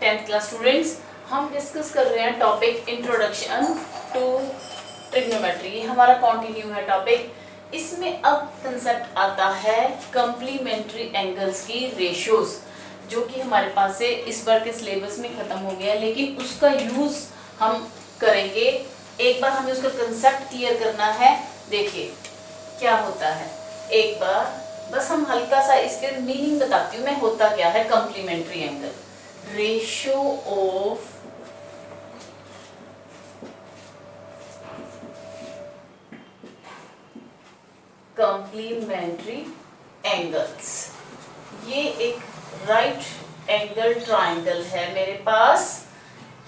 10th class students, हम discuss कर रहे हैं टॉपिक इंट्रोडक्शन टू ट्रिग्नोमेट्री। ये हमारा कंटिन्यू है टॉपिक। इसमें अब कंसेप्ट आता है कंप्लीमेंट्री एंगल्स की रेशियोज, जो कि हमारे पास से इस बार के सिलेबस में खत्म हो गया है, लेकिन उसका यूज हम करेंगे। एक बार हमें उसका कंसेप्ट क्लियर करना है। देखिए क्या होता है, एक बार बस हम हल्का सा इसके मीनिंग बताती हूँ मैं। होता क्या है complementary angle, ratio of complementary angles. ये एक राइट एंगल ट्राइंगल है मेरे पास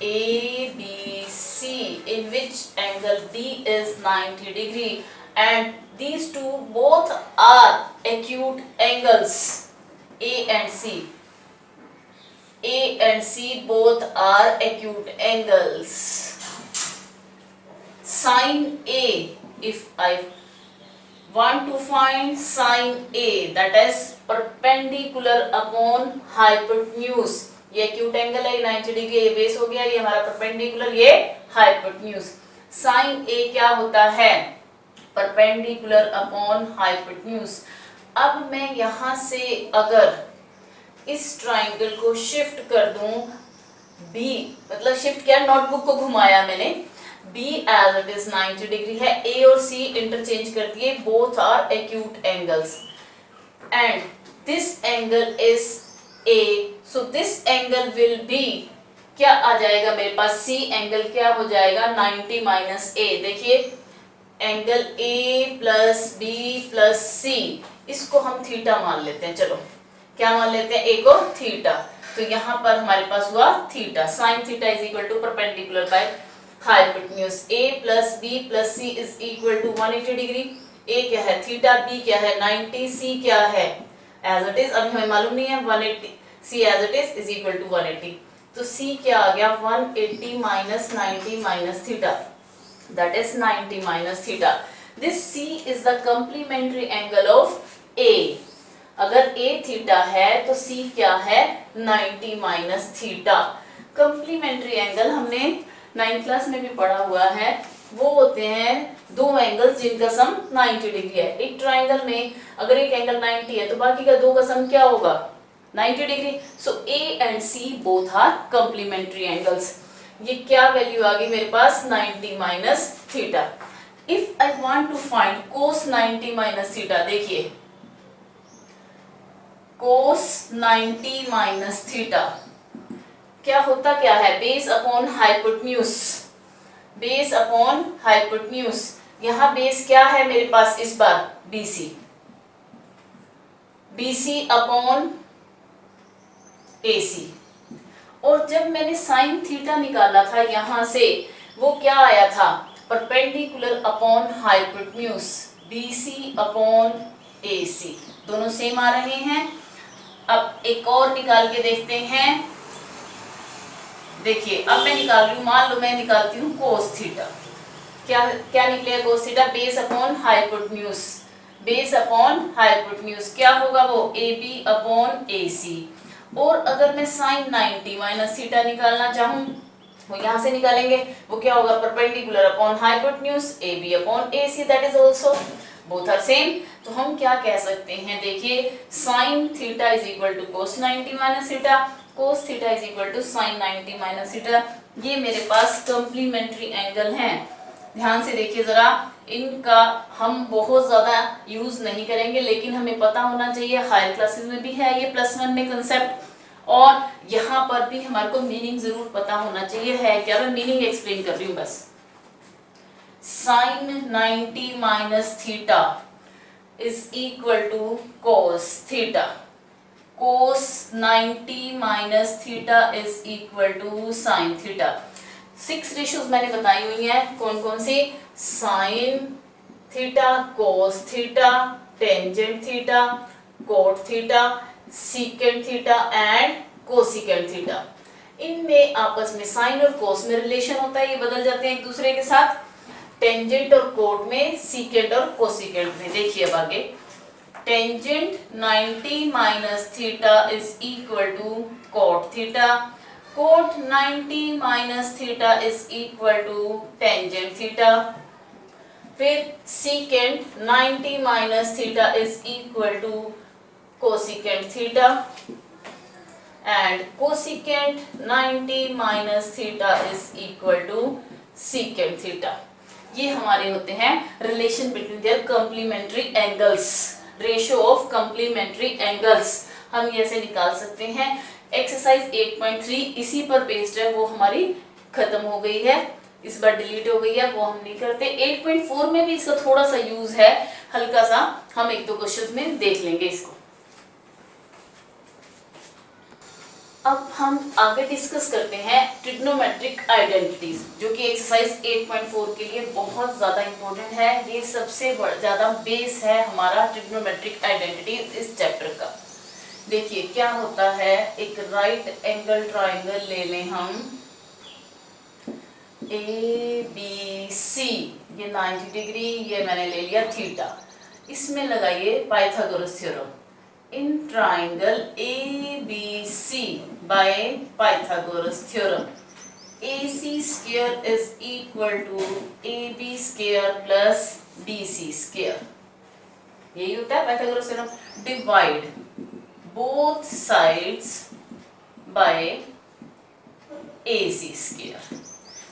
ABC, in which angle D is 90 degree and these two both are acute angles A and C. A and C both are acute angles. Sin A, if I want to find sin A, that is perpendicular upon hypotenuse. ये acute angle है, 90 degree, ये base हो गया, ये हमारा perpendicular, ये hypotenuse. Sign ए क्या होता है? Perpendicular upon hypotenuse. अब मैं यहां से अगर इस ट्राइंगल को शिफ्ट कर दूं बी, मतलब शिफ्ट किया, नोटबुक को घुमाया मैंने, B as it is 90 degree है, ए और सी इंटरचेंज कर दिए, both are acute angles and this angle is A, so this angle will be, क्या आ जाएगा मेरे पास? C एंगल क्या हो जाएगा? 90 माइनस A। देखिए angle A plus B plus C, इसको हम थीटा मान लेते हैं। चलो क्या मान लेते हैं? A को थीटा। तो यहाँ पर हमारे पास हुआ theta. Sine theta is equal to perpendicular by hypotenuse. A plus B plus C is equal to 180 degree. A क्या है? थीटा। B क्या है? 90। C क्या है? एज इट इज, अभी हमें मालूम नहीं है, 180। C as it is equal to 180। तो C क्या आ गया? 180 minus 90 minus theta, that is 90 minus theta. This C is the complementary angle of A। अगर A थीटा है तो C क्या है? 90 माइनस थीटा। कंप्लीमेंट्री एंगल हमने 9th क्लास में भी पढ़ा हुआ है। वो होते हैं दो एंगल्स जिनका सम 90 डिग्री है। एक ट्राइंगल में अगर एक एंगल 90 है तो बाकी का दो का सम क्या होगा? 90 degree. So A and C both are complementary angles. ये क्या वैल्यू आ गई मेरे पास? 90 minus theta. If I want to find cos 90 minus theta, देखिए cos 90 माइनस थीटा क्या होता क्या है? Base upon hypotenuse, base upon hypotenuse. यहां बेस क्या है मेरे पास इस बार? BC, BC upon AC। और जब मैंने साइन थीटा निकाला था यहां से, वो क्या आया था? Perpendicular upon hypotenuse, BC upon AC। दोनों सेम आ रहे हैं। अब एक और निकाल के देखते हैं। देखिए अब मैं निकाल रही हूँ, मान लो मैं निकालती हूँ कोस थीटा। क्या क्या निकलेगा cos theta? Base upon hypotenuse, base upon hypotenuse क्या होगा वो? AB upon AC। और अगर मैं साइन 90 माइनस थीटा निकालना चाहूँ, वो यहाँ से निकालेंगे, वो क्या होगा? Perpendicular upon hypotenuse, AB upon AC, that is also both are same. तो हम क्या कह सकते हैं? देखिए sine theta is equal to cos 90 minus theta, cos theta is equal to sine 90 minus theta. ये मेरे पास कंप्लीमेंट्री एंगल हैं। ध्यान से देखिए जरा, इनका हम बहुत ज्यादा यूज नहीं करेंगे, लेकिन हमें पता होना चाहिए। हायर क्लासेस में भी है ये +1 में कंसेप्ट, और यहाँ पर भी हमारे को मीनिंग जरूर पता होना चाहिए। है क्या? मैं मीनिंग एक्सप्लेन कर रही हूँ बस। Sine 90 minus theta is equal to cos theta, cos 90 minus theta is equal to sine theta. 6 ratios मैंने बताई हुई हैं। कौन कौन सी? Sine theta, cos theta, tangent theta, cot theta, secant theta and cosecant theta. इनमें आपस में साइन और कोस में रिलेशन होता है, ये बदल जाते हैं एक दूसरे के साथ। टेंजेंट और कोट में, सीकेंट और कोसिकेंट में। देखिए अब आगे, tangent 90 minus theta is equal to cot theta, cot 90 minus theta is equal to tangent theta. फिर secant 90 minus theta is equal to cosecant theta. And cosecant 90 minus theta is equal to secant theta. ये हमारे होते हैं relation between their complementary angles, ratio of complementary angles हम ये ऐसे निकाल सकते हैं। एक्सरसाइज 8.3 इसी पर बेस्ड है, वो हमारी खत्म हो गई है, इस बार डिलीट हो गई है, वो हम नहीं करते। 8.4 में भी इसका थोड़ा सा यूज है, हल्का सा, हम एक दो क्वेश्चन में देख लेंगे इसको। अब हम आगे डिस्कस करते हैं ट्रिग्नोमेट्रिक आइडेंटिटीज, जो कि एक्सरसाइज 8.4 के लिए बहुत ज़्यादा इंपॉर्टेंट है। ये सबसे ज़्यादा बेस है हमारा ट्रिग्नोमेट्रिक आइडेंटिटीज इस चैप्टर का। देखिए क्या होता है, एक राइट एंगल ट्राइंगल ले लें हम, ABC, ये 90 डिग्री, ये मैंने ले लिया थीटा, इसमें लगाइए Pythagoras theorem. In triangle ABC by Pythagoras theorem, AC square is equal to AB square plus BC square. यही होता है Pythagoras theorem. Divide both sides by AC square.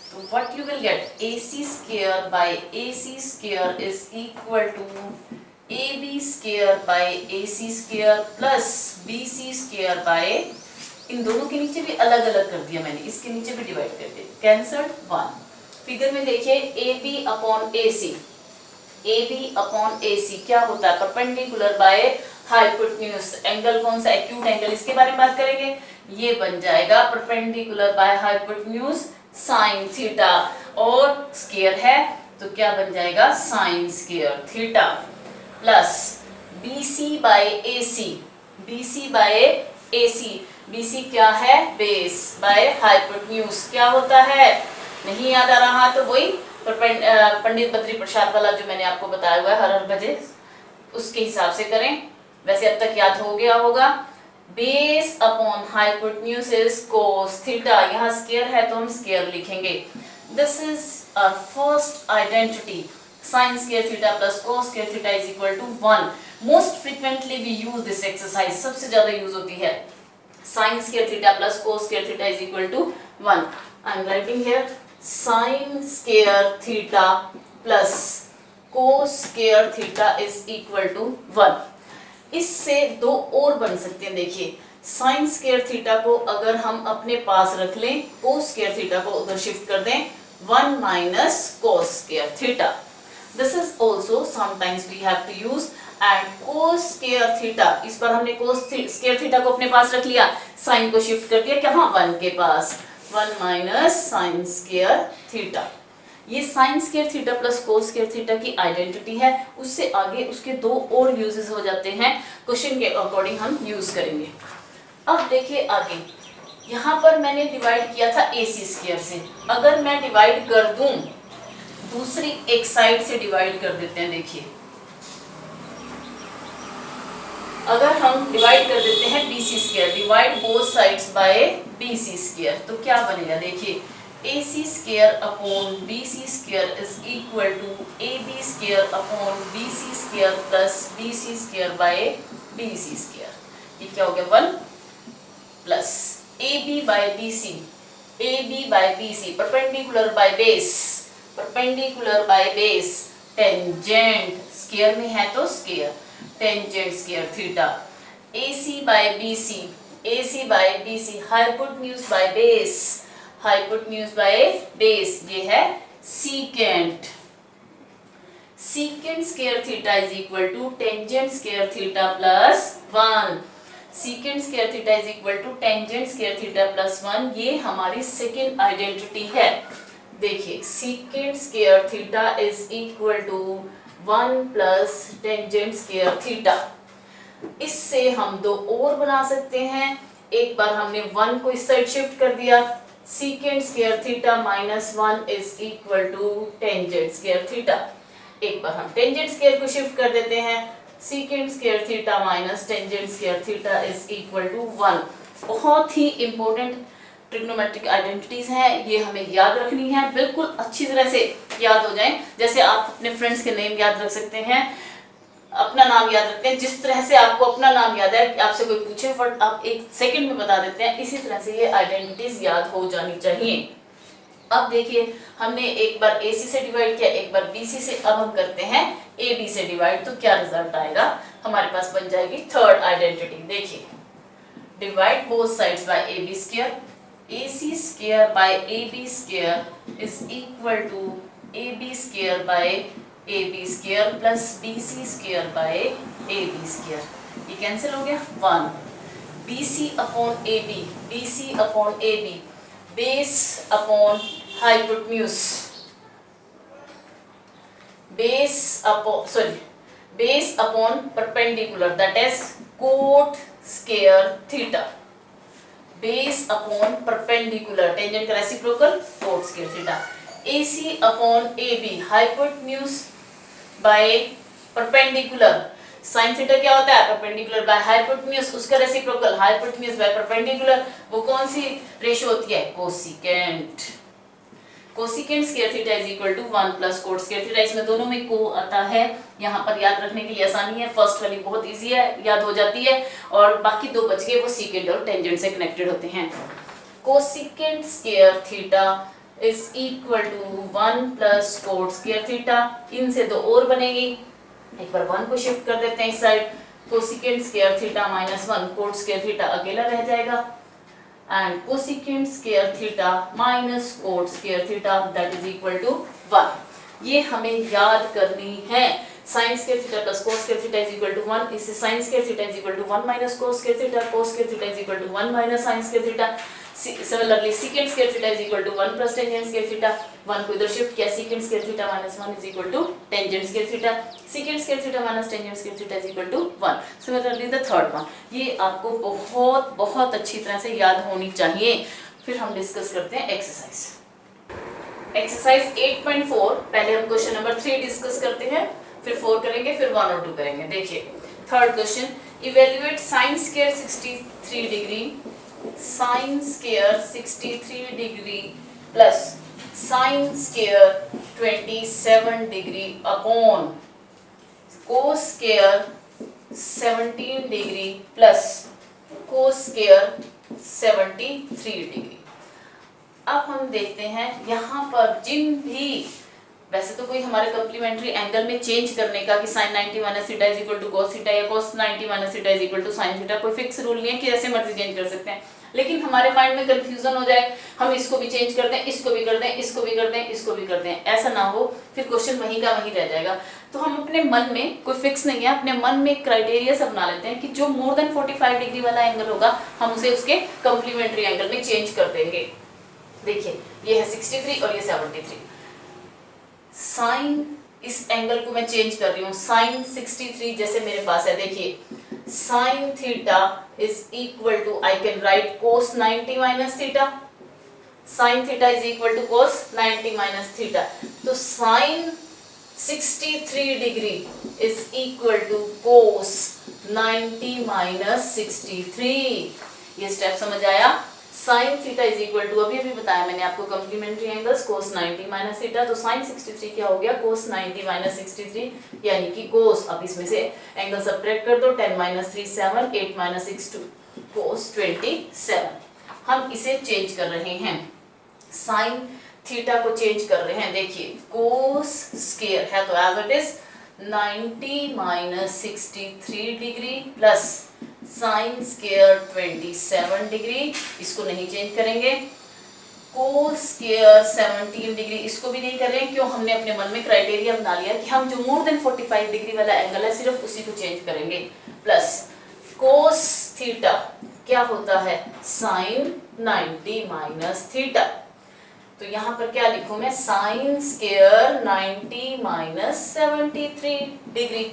So what you will get? AC square by AC square is equal to AB square by AC square plus BC square by, इन दोनों के नीचे भी अलग अलग कर दिया मैंने, इसके नीचे भी डिवाइड कर दिया, कैंसल्ड 1। फिगर में देखिए AB upon AC, AB upon AC क्या होता है, परपेंडिकुलर बाय हाइपोटेन्यूज। एंगल कौन सा, एक्यूट एंगल, इसके बारे में बात करेंगे। ये बन जाएगा perpendicular by hypotenuse sine theta, और स्क्वायर है तो क्या बन जाएगा, sine square theta plus BC by AC, BC by AC, BC क्या है, बेस, बाय हाइपोटेन्यूज क्या होता है, नहीं याद आ रहा तो वही पंडित बद्री प्रसाद वाला जो मैंने आपको बताया हुआ है हर बजे, उसके हिसाब से करें। वैसे अब तक याद हो गया होगा। Base upon hypotenuse is cos theta, यहाँ स्क्वायर है तो हम स्क्वायर लिखेंगे। This is our first identity, sin square theta plus cos square theta is equal to 1. Most frequently we use this exercise, सबसे ज़्यादा यूज होती है। sin square theta plus cos square theta is equal to 1. I am writing here sin square theta plus cos square theta is equal to 1. इससे दो और बन सकते हैं। देखिए sin square theta को अगर हम अपने पास रख लें, cos square theta को उधर शिफ्ट कर दें, 1 minus cos square theta. This is also sometimes we have to use, and cos square theta, इस पर हमने cos square theta को अपने पास रख लिया, sin को शिफ्ट कर दिया कहाँ, 1 के पास, 1 minus sin square theta. ये sin square theta plus cos square theta की आइडेंटिटी है। उससे आगे उसके दो और यूजेस हो जाते हैं, क्वेश्चन के अकॉर्डिंग हम यूज करेंगे। अब देखिए आगे, यहाँ पर मैंने डिवाइड किया था AC स्क्वायर से, अगर मैं डिवाइड कर दूं, दूसरी एक साइड से डिवाइड कर देते हैं। देखिए अगर हम डिवाइड कर देते हैं BC square, divide both sides by BC square, तो क्या बनेगा, देखिए AC square upon BC square is equal to AB square upon BC square plus BC square by BC square. ये क्या हो गया, 1 plus AB by BC, AB by BC, perpendicular by base, perpendicular by base, tangent, square में है तो square, tangent square theta, AC by BC, AC by BC, hypotenuse by base, hypotenuse by base, ये है secant, secant square theta is equal to tangent square theta plus 1, secant square theta is equal to tangent square theta plus 1, ये हमारी second identity है। देखिए secant square theta is equal to 1 plus tangent square theta. इससे हम दो और बना सकते हैं, एक बार हमने 1 को इस साइड शिफ्ट कर दिया, secant square theta minus 1 is equal to tangent square theta. एक बार हम टेंजेंट स्क्वायर को शिफ्ट कर देते हैं, secant square theta minus tangent square theta is equal to 1। बहुत ही इंपॉर्टेंट ट्रिग्नोमेट्रिक आइडेंटिटीज हैं, ये हमें याद रखनी है, बिल्कुल अच्छी तरह से याद हो जाएं। जैसे आप अपने फ्रेंड्स के नेम याद रख सकते हैं, अपना नाम याद रखते हैं, जिस तरह से आपको अपना नाम याद है, आपसे कोई पूछे फट आप एक सेकंड में बता देते हैं, इसी तरह से ये आइडेंटिटीज याद हो जानी चाहिए। अब देखिए हमने एक बार AC से डिवाइड किया, एक बार BC से, अब हम करते हैं AB से डिवाइड, तो क्या रिजल्ट आएगा, हमारे पास बन जाएगी थर्ड आइडेंटिटी। देखिए divide both sides by AB square, AC square by AB square is equal to AB square by AB square plus BC square by AB square, ये कैंसिल हो गया 1 BC upon AB, BC upon AB, base upon hypotenuse, base upon perpendicular that is cot square theta, base upon perpendicular tangent का reciprocal cot square theta, AC upon AB hypotenuse by perpendicular, sine theta क्या होता है, perpendicular by hypotenuse, उसका reciprocal hypotenuse by perpendicular, वो कौन सी ratio होती है, cosecant, cosecant square theta is equal to 1 plus cot square theta, इसमें दोनों में को आता है, यहाँ पर याद रखने के लिए आसानी है, फर्स्ट वाली बहुत इजी है, याद हो जाती है, और बाकी दो बच गए वो सीकेंट और टेंजेंट से कनेक्टेड होते हैं। Cosecant square theta is equal to 1 plus cot square theta, इनसे दो और बनेगी, एक बार 1 को शिफ्ट कर देते हैं इस side, cosecant square theta minus 1, cot square theta अकेला रह जाएगा, and cosecant square theta minus cot square theta that is equal to 1। ये हमें याद करनी है, sine square theta plus cos square theta is equal to 1, इससे sine square theta is equal to 1 minus cos square theta, cos square theta is equal to 1 minus sine square theta, similarly secant square theta is equal to 1 plus tangent square theta, 1 को इधर shift किया, secant square theta minus 1 is equal to tangent square theta, secant square theta minus tangent square theta is equal to 1। Similarly the third one, ये आपको बहुत बहुत अच्छी तरह से याद होनी चाहिए। फिर हम डिस्कस करते हैं एक्सरसाइज। एक्सरसाइज 8.4, पहले हम क्वेश्चन नंबर 3 डिस्कस करते हैं, फिर 4 करेंगे, फिर 1 और 2 करेंगे। देखिए third question, evaluate sine square 63 degree, sine square 63 degree plus sine square 27 degree upon cos square 17 degree plus cos square 73 degree. अब हम देखते हैं यहाँ पर जिन भी, वैसे तो कोई हमारे कॉम्प्लीमेंट्री एंगल में चेंज करने का कि sin 90 minus theta is equal to cos theta या cos 90 minus theta is equal to sin theta, कोई फिक्स रूल नहीं है कि जैसे मर्जी चेंज कर सकते हैं, लेकिन हमारे माइंड में कंफ्यूजन हो जाए, हम इसको भी चेंज कर दें, इसको भी कर दें, इसको भी कर दें, इसको भी कर दें, ऐसा ना हो, फिर क्वेश्चन वहीं का वहीं रह जाएगा। तो हम अपने मन में, कोई फिक्स नहीं है, अपने मन में क्राइटेरिया से बना लेते हैं कि जो मोर देन 45 डिग्री वाला एंगल होगा हम उसे उसके कॉम्प्लीमेंट्री एंगल में चेंज कर देंगे। देखिए ये है 63 और ये 73, साइन इस एंगल को मैं चेंज कर रही हूँ, साइन 63 जैसे मेरे पास है, देखिए sine theta is equal to, I can write cos 90 minus theta, sine theta is equal to cos 90 minus theta, तो sine 63 degree is equal to cos 90 minus 63। ये स्टेप समझ आया। साइन थीटा इज इक्वल टू, अभी बताया मैंने आपको complementary angles, cos 90 minus theta, तो साइन 63 क्या हो गया, कोस 90 माइनस 63, यानी कि कोस, अब इसमें से एंगल सब्ट्रैक्ट कर दो, 10 माइनस 3 7, 8 माइनस 6 2, कोस 27। हम इसे चेंज कर रहे हैं, साइन थीटा को चेंज कर रहे हैं, देखिए कोस स्क्वायर है तो as it is 90 minus 63 degree plus sine square 27 degree, इसको नहीं चेंज करेंगे, कोस स्क्वायर 17 डिग्री, इसको भी नहीं कर रहे हैं, क्यों, हमने अपने मन में क्राइटेरिया बना लिया कि हम जो मोर देन 45 डिग्री वाला एंगल है सिर्फ उसी को चेंज करेंगे, प्लस कोस थीटा क्या होता है, साइन 90 माइनस थीटा, तो यहाँ पर क्या लिखूं मैं, sine square 90 minus 73 degree,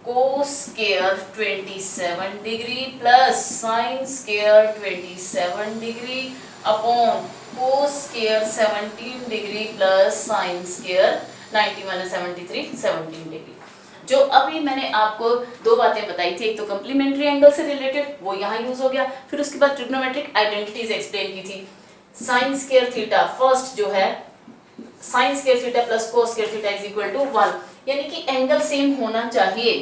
cos square 27 degree plus sine square 27 degree upon cos square 17 degree plus sine square 90 minus 73 17 degree. जो अभी मैंने आपको दो बातें बताई थी, एक तो कम्प्लीमेंट्री एंगल से रिलेटेड, वो यहाँ यूज हो गया, फिर उसके बाद ट्रिग्नोमेट्रिक आइडेंटिटीज एक्सप्लेन की थी। साइन स्क्वायर थीटा फर्स्ट जो है, sine square theta plus cos square theta is equal to 1, यानी कि एंगल सेम होना चाहिए।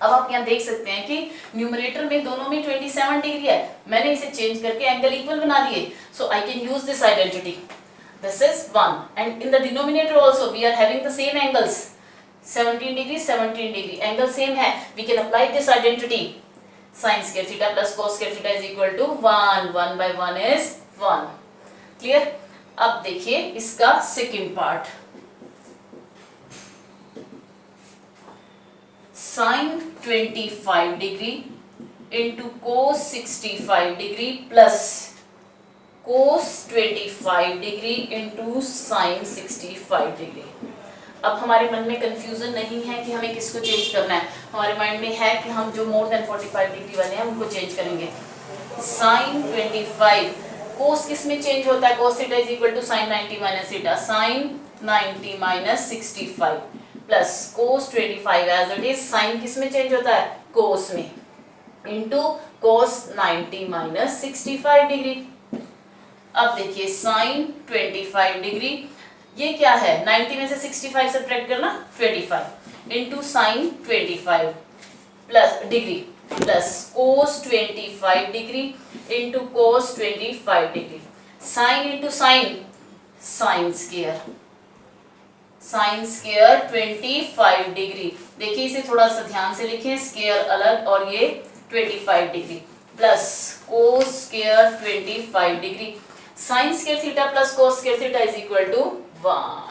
अब आप यहाँ देख सकते हैं कि न्यूमरेटर में दोनों में 27 डिग्री है, मैंने इसे चेंज करके एंगल इक्वल बना दिए, so I can use this identity, this is 1, and in the denominator also we are having the same angles, 17 degree 17 degree, angle same है, we can apply this identity, sin square theta plus cos square theta is equal to 1, 1 by 1 is 1, clear। अब देखिए इसका second part, sin 25 degree into cos 65 degree plus cos 25 degree into sine 65 degree. अब हमारे मन में confusion नहीं है कि हमें किसको चेंज करना है, हमारे माइंड में है कि हम जो मोर देन 45 डिग्री वाले हैं उनको चेंज करेंगे। साइन 25 कोस किस में चेंज होता है, cos theta is equal to sine 90 minus theta, sine 90 minus 65 plus cos 25 as it is, sine किस में चेंज होता है, cos में, इंटू cos 90 माइनस 65 डिग्री। अब देखिए साइन 25 डिग्री, ये क्या है, 90 में से 65 सब्ट्रैक्ट करना 25 into sine 25 plus degree plus कोस 25 degree into cos 25 degree, sine into sine, sine square, sine square 25 degree, देखिए इसे थोड़ा सा ध्यान से लिखें, स्क्वायर अलग और ये 25 degree plus cos square 25 degree, sine square theta plus cos square theta is equal to 1।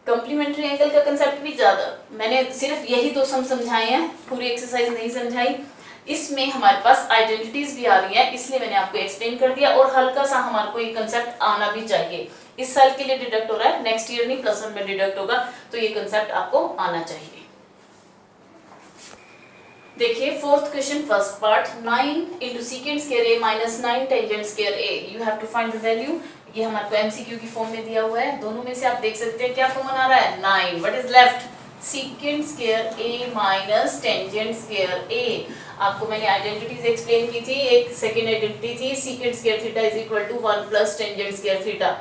Complementary angle का कंसेप्ट भी ज्यादा, मैंने सिर्फ यही दो सम समझाए हैं, पूरी एक्सरसाइज नहीं समझाई। इसमें हमारे पास आइडेंटिटीज भी आ रही हैं, इसलिए मैंने आपको एक्सप्लेन कर दिया, और हल्का सा हमारे को ये कंसेप्ट आना भी चाहिए। इस साल के लिए डिडक्ट हो रहा है, नेक्स्ट ईयर नहीं +1 में डिडक्ट होगा, तो ये कंसेप्ट आपको आना चाहिए। देखिए fourth question first part, 9 into secant square A minus 9 tangent square A, you have to find the value. ये हमारे को एमसीक्यू की फॉर्म में दिया हुआ है, दोनों में से आप देख सकते हैं क्या कॉमन आ रहा है, 9, what is left, secant square A minus tangent square A. आपको मैंने आइडेंटिटीज एक्सप्लेन की थी, एक सेकंड आइडेंटिटी थी secant square theta is equal to 1 plus tangent square theta.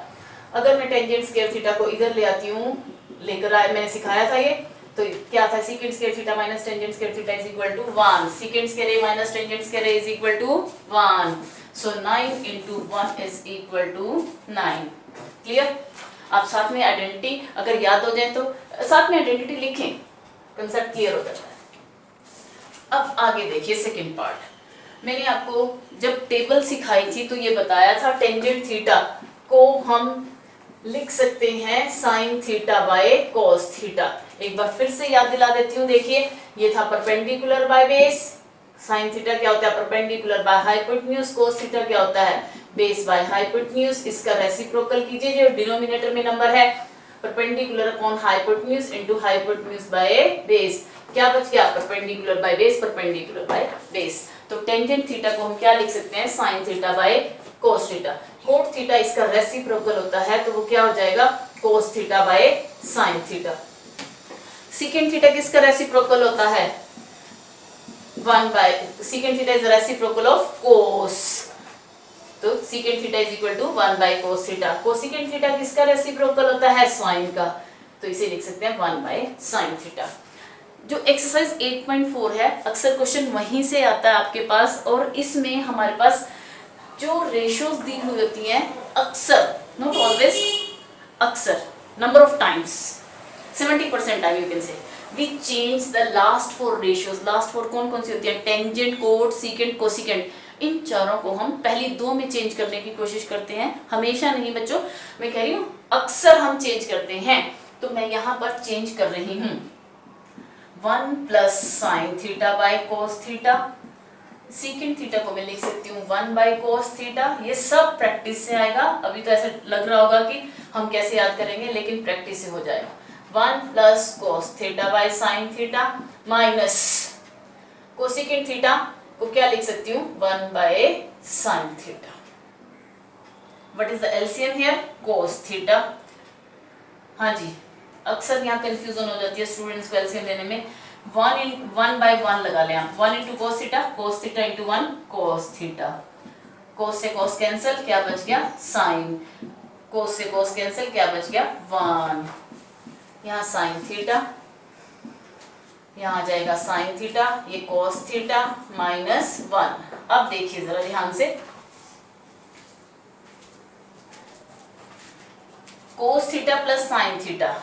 अगर मैं टेंजेंट स्क्वायर थीटा को इधर ले आती हूँ, लेकर आए, मैंने सिखाया था ये, तो क्या था, secant square theta minus tangent square theta is equal to 1, secant square A minus tangent square A is equal to 1, so 9 into 1 is equal to 9, clear. आप साथ में आइडेंटिटी अगर याद हो जाए तो साथ में आइडेंटिटी लिखें, कंसेप्ट क्लियर हो जाता है। अब आगे देखिए सेकंड पार्ट, मैंने आपको जब टेबल सिखाई थी तो ये बताया था टेंजेंट थीटा को हम लिख सकते हैं sine theta by cos theta. एक बार फिर से याद दिला देती हूँ, देखिए ये था perpendicular by base, sine theta क्या होता है, perpendicular by hypotenuse, cos theta क्या होता है, बेस बाय हाइपोटेन्यूज। इसका रेसिप्रोकल कीजिए, जो डिनोमिनेटर में नंबर है, perpendicular upon hypotenuse into hypotenuse by base, क्या बच गया, perpendicular by base, perpendicular by base. तो टेंजेंट थीटा को हम क्या लिख सकते हैं, sine theta by cos theta. Cot theta इसका रेसिप्रोकल होता है, तो वो क्या हो जाएगा, cos theta by sine theta. Secant theta किसका रेसिप्रोकल होता है, 1 by secant theta is the reciprocal of cos, तो secant theta is equal to 1 by cos theta। cosecant theta किसका रेसिप्रोकल होता है, साइन का, तो इसे लिख सकते हैं 1 by sin थीटा। जो एक्सरसाइज 8.4 है, अक्सर क्वेश्चन वहीं से आता है आपके पास, और इसमें हमारे पास जो रेशियोज दी हुई होती हैं, अक्सर, नॉट ऑलवेज, अक्सर, number of times, 70% time you can say, we change the last 4 ratios। last 4 कौन कौन सी होती है, टेंजेंट, कोट, सीकेंट, कोसिकेंट, इन चारों को हम पहली 2 में चेंज करने की कोशिश करते हैं, हमेशा नहीं बच्चों, मैं कह रही हूँ अक्सर हम चेंज करते हैं। तो मैं यहाँ पर चेंज कर रही हूँ, 1 plus sine theta by cos theta, secant theta को मैं लिख सकती हूँ 1 बाय कोस थीटा। ये सब प्रैक्टिस से आएगा, अभी तो ऐसे लग रहा होगा कि हम कैसे याद करेंगे, लेकिन प्रैक्टिस से हो जाएगा। 1 plus cos theta by sine theta minus cosecant theta को क्या लिख सकती हूँ, 1 bye sine theta. What is the LCM here, cos theta, हाँ जी, अक्सर यहाँ कंफ्यूजन हो जाती है स्टूडेंट्स को एलसीएम लेने में। 1/1 लगा लें आप, 1 into cos theta into 1 cos theta, cos से कोस कैंसिल, क्या बच गया साइन, कोस से कोस कैंसिल, क्या बच गया 1, यहाँ साइन थीटा, यहाँ आ जाएगा साइन थीटा, ये कोस थीटा माइनस 1। अब देखिए जरा ध्यान से, cos theta plus sign theta,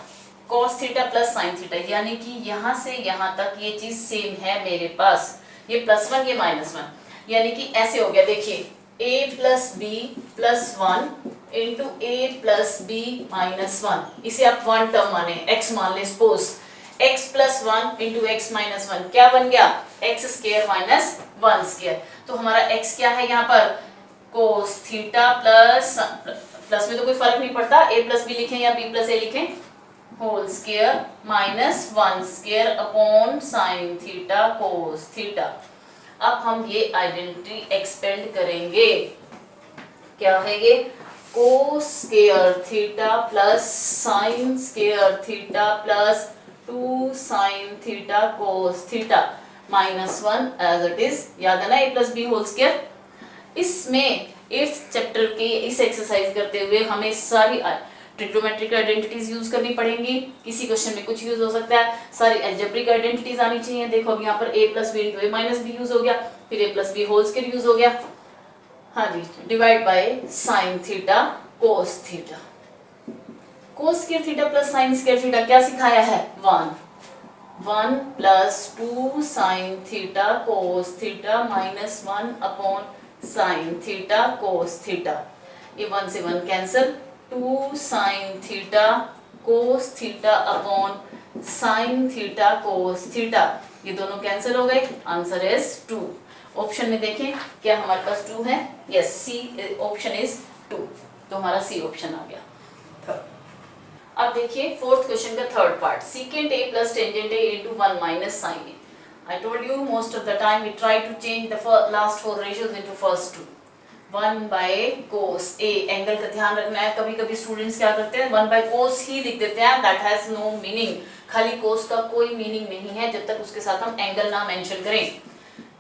cos theta plus sine theta, यानी कि यहाँ से यहाँ तक ये चीज सेम है मेरे पास, ये +1 ये -1, यानी कि ऐसे हो गया। देखिए a plus B plus 1 into A plus B minus 1, इसे आप 1 टर्म माने, x मान ले, suppose x plus 1 into X minus 1 क्या बन गया, x स्क्वायर माइनस 1 स्क्वायर। तो हमारा x क्या है यहाँ पर, कोस थीटा प्लस में तो कोई फर्क नहीं पड़ता, a प्लस बी लिखें या b प्लस a लिखें, whole square minus 1 square upon sine theta cos theta. अब हम ये आइडेंटिटी एक्सपेंड करेंगे, क्या है ये, cos square theta plus sine square theta plus 2 sine theta cos theta minus 1 as it is, याद है ना a plus B whole square. इसमें 8th चैप्टर के इस एक्सरसाइज करते हुए हमें सारी ट्रिग्नोमेट्रिक आइडेंटिटीज यूज करनी पड़ेंगी, किसी क्वेश्चन में कुछ यूज हो सकता है, सारी अलजेब्रिक आइडेंटिटीज आनी चाहिए। देखो अब यहाँ पर a plus B into A minus B use हो गया, फिर a plus B whole square use हो गया, हाँ जी, divide by sine theta cos theta, cos square theta plus sine square theta क्या सिखाया है, 1 plus 2 sine theta cos theta minus 1 upon sine theta cos theta, ये 1 से 1 cancel, 2 sine theta cos theta upon sine theta cos theta, ये दोनों cancel हो गए, answer is 2। Option में देखें क्या हमारे पास 2 है, यस सी ऑप्शन इज 2, तो हमारा सी ऑप्शन आ गया। अब देखिए 4th क्वेश्चन का 3rd part, secant a plus tangent a into 1 minus sin a। I told you most of the time we try to change the last 4 ratios into first 2। 1 by cos a, angle का ध्यान रखना है, कभी कभी students क्या करते हैं 1 by cos ही लिख देते हैं, that has no meaning, खाली cos का कोई मीनिंग नहीं है जब तक उसके साथ हम एंगल ना मेंशन करें।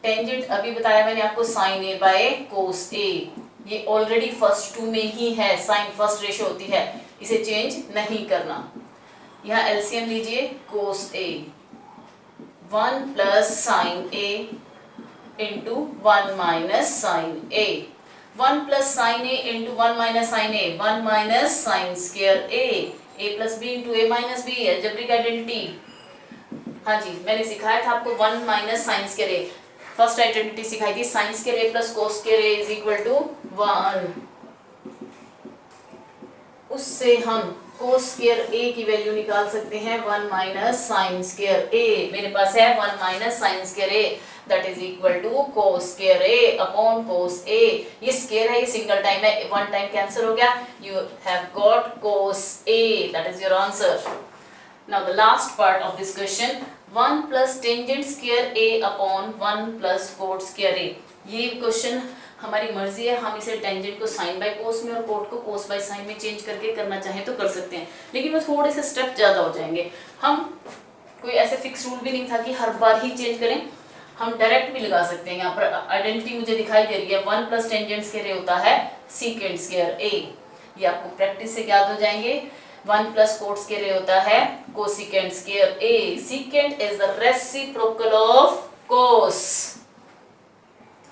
टेंजेंट अभी बताया मैंने आपको sin a by cos a, ये ऑलरेडी फर्स्ट 2 में ही है, साइन फर्स्ट रेशियो होती है, इसे चेंज नहीं करना। यहाँ एलसीएम लीजिए, cos a 1 plus sine a into 1 minus sine a, 1 plus sine a into 1 minus sine a, 1 minus sine square a plus B into a minus B, algebraic identity. हाँ जी, मैंने सिखाया था आपको 1 minus sine square a, first identity सिखाई थी, sine square a plus cos square a is equal to 1। उससे हम कोस स्क्वायर a की वैल्यू निकाल सकते हैं 1 माइनस साइन स्क्वायर a, मेरे पास है 1 minus sine square a that is equal to cos square a upon cos a, ये स्क्वायर है, ये सिंगल टाइम है, 1 टाइम कैंसिल हो गया, you have got cos a, that is your answer. Now the last part of this question, 1 plus tangent square a upon 1 plus cot square a, ये question हमारी मर्जी है, हम इसे टेंजेंट को साइन बाय कोस में और कोट को कोस बाय साइन में चेंज करके करना चाहें तो कर सकते हैं, लेकिन वो थोड़े से स्टेप ज़्यादा हो जाएंगे। हम कोई ऐसे फिक्स रूल भी नहीं था कि हर बार ही चेंज करें, हम डायरेक्ट भी लगा सकते हैं। यहाँ पर आइडेंटिटी मुझे दिखाई दे रही है, 1 प्लस टेंजेंट स्क्वायर होता है सीकेंट स्क्वायर a, ये आपको प्रैक्टिस से याद हो जाएंगे। 1 प्लस कोट स्क्वायर होता है cosecant square a, secant is the reciprocal of cos.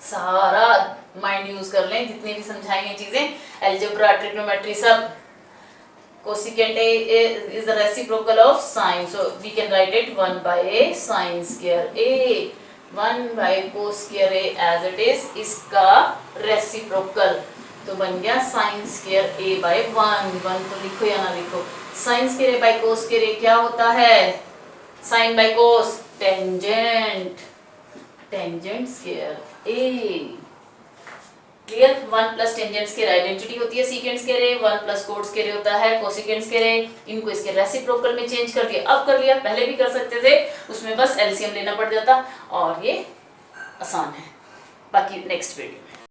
सारा माइंड यूज कर लें, जितनी भी समझाई हैं चीजें, अलजेब्रा ट्रिग्नोमेट्री सब। Cosecant a is the reciprocal of sine, so we can write it 1 by a sin square a, 1 by cos square a as it is, इसका रेसिप्रोकल तो बन गया sin square a by 1 तो लिखो या ना लिखो, sin square a by cos square a क्या होता है, sin by cos tangent, tangent square a, clear. 1 plus tangent square identity होती है secant square a, 1 plus cot square होता है कोसिकेंट स्क्वायर a, इनको इसके रेसिप्रोकल में चेंज कर दिया, अब कर लिया, पहले भी कर सकते थे, उसमें बस एलसीएम लेना पड़ जाता और ये आसान है। बाकी नेक्स्ट वीडियो।